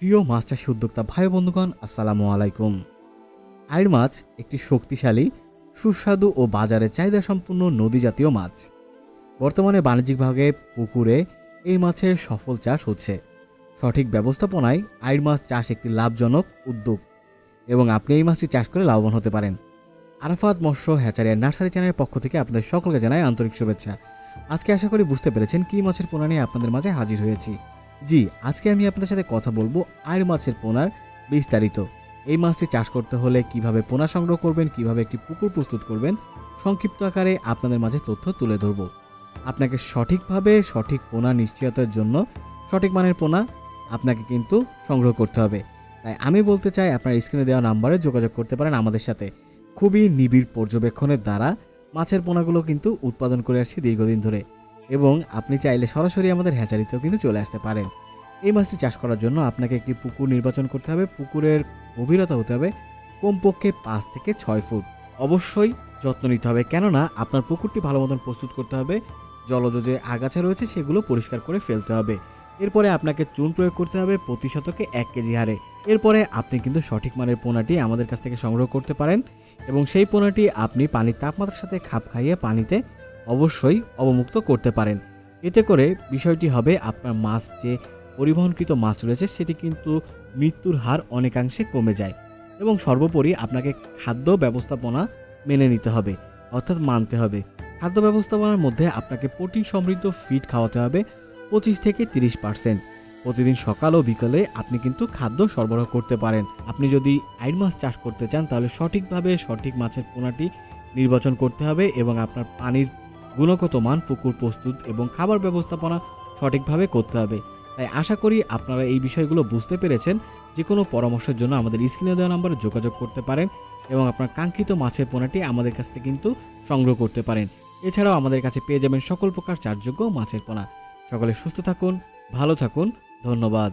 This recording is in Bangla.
প্রিয় মাছ চাষী উদ্যোক্তা ভাই বন্ধুগণ, আসসালামু আলাইকুম। আইড় মাছ একটি শক্তিশালী, সুস্বাদু ও বাজারে চাহিদা সম্পন্ন নদী জাতীয় মাছ। বর্তমানে বাণিজ্যিকভাবে পুকুরে এই মাছের সফল চাষ হচ্ছে। সঠিক ব্যবস্থাপনায় আইড় মাছ চাষ একটি লাভজনক উদ্যোগ এবং আপনি এই মাছটি চাষ করে লাভবান হতে পারেন। আরাফাত মৎস্য হ্যাচারি অ্যান্ড নার্সারি চ্যানেলের পক্ষ থেকে আপনাদের সকলকে জানাই আন্তরিক শুভেচ্ছা। আজকে আশা করি বুঝতে পেরেছেন কী মাছের পোনা নিয়ে আপনাদের মাঝে হাজির হয়েছি। জি, আজকে আমি আপনাদের সাথে কথা বলবো আইড় মাছের পোনার বিস্তারিত। এই মাছটি চাষ করতে হলে কিভাবে পোনা সংগ্রহ করবেন, কিভাবে একটি পুকুর প্রস্তুত করবেন, সংক্ষিপ্ত আকারে আপনাদের মাঝে তথ্য তুলে ধরব। আপনাকে সঠিকভাবে সঠিক পোনা নিশ্চয়তার জন্য সঠিক মানের পোনা আপনাকে কিন্তু সংগ্রহ করতে হবে। তাই আমি বলতে চাই, আপনার স্ক্রিনে দেওয়া নাম্বারে যোগাযোগ করতে পারেন আমাদের সাথে। খুবই নিবিড় পর্যবেক্ষণের দ্বারা মাছের পোনাগুলো কিন্তু উৎপাদন করে আসছি দীর্ঘদিন ধরে, এবং আপনি চাইলে সরাসরি আমাদের হ্যাচারিতেও কিন্তু চলে আসতে পারেন। এই মাছটি চাষ করার জন্য আপনাকে একটি পুকুর নির্বাচন করতে হবে। পুকুরের গভীরতা হতে হবে কমপক্ষে 5 থেকে 6 ফুট। অবশ্যই যত্ন নিতে হবে, কেননা আপনার পুকুরটি ভালো মতন প্রস্তুত করতে হবে। জলজ যে আগাছা রয়েছে সেগুলো পরিষ্কার করে ফেলতে হবে। এরপরে আপনাকে চুন প্রয়োগ করতে হবে প্রতি শতকে 1 কেজি হারে। এরপরে আপনি কিন্তু সঠিক মানের পোনাটি আমাদের কাছ থেকে সংগ্রহ করতে পারেন, এবং সেই পোনাটি আপনি পানির তাপমাত্রার সাথে খাপ খাইয়ে পানিতে অবশ্যই অবমুক্ত করতে পারেন। এতে করে বিষয়টি হবে, আপনার মাছ যে পরিবহনকৃত মাছ রয়েছে সেটি কিন্তু মৃত্যুর হার অনেকাংশে কমে যায়। এবং সর্বোপরি আপনাকে খাদ্য ব্যবস্থাপনা মেনে নিতে হবে, অর্থাৎ মানতে হবে। খাদ্য ব্যবস্থাপনার মধ্যে আপনাকে প্রোটিন সমৃদ্ধ ফিড খাওয়াতে হবে 25 থেকে 30%। প্রতিদিন সকাল ও বিকালে আপনি কিন্তু খাদ্য সরবরাহ করতে পারেন। আপনি যদি আইড় মাছ চাষ করতে চান তাহলে সঠিকভাবে সঠিক মাছের পোনাটি নির্বাচন করতে হবে, এবং আপনার পানির গুণগত মান, পুকুর প্রস্তুত এবং খাবার ব্যবস্থাপনা সঠিকভাবে করতে হবে। তাই আশা করি আপনারা এই বিষয়গুলো বুঝতে পেরেছেন। যে কোনো পরামর্শের জন্য আমাদের স্ক্রিনে দেওয়া নাম্বারে যোগাযোগ করতে পারেন, এবং আপনার কাঙ্ক্ষিত মাছের পোনাটি আমাদের কাছ থেকে কিন্তু সংগ্রহ করতে পারেন। এছাড়াও আমাদের কাছে পেয়ে যাবেন সকল প্রকার চাষযোগ্য মাছের পোনা। সকলে সুস্থ থাকুন, ভালো থাকুন, ধন্যবাদ।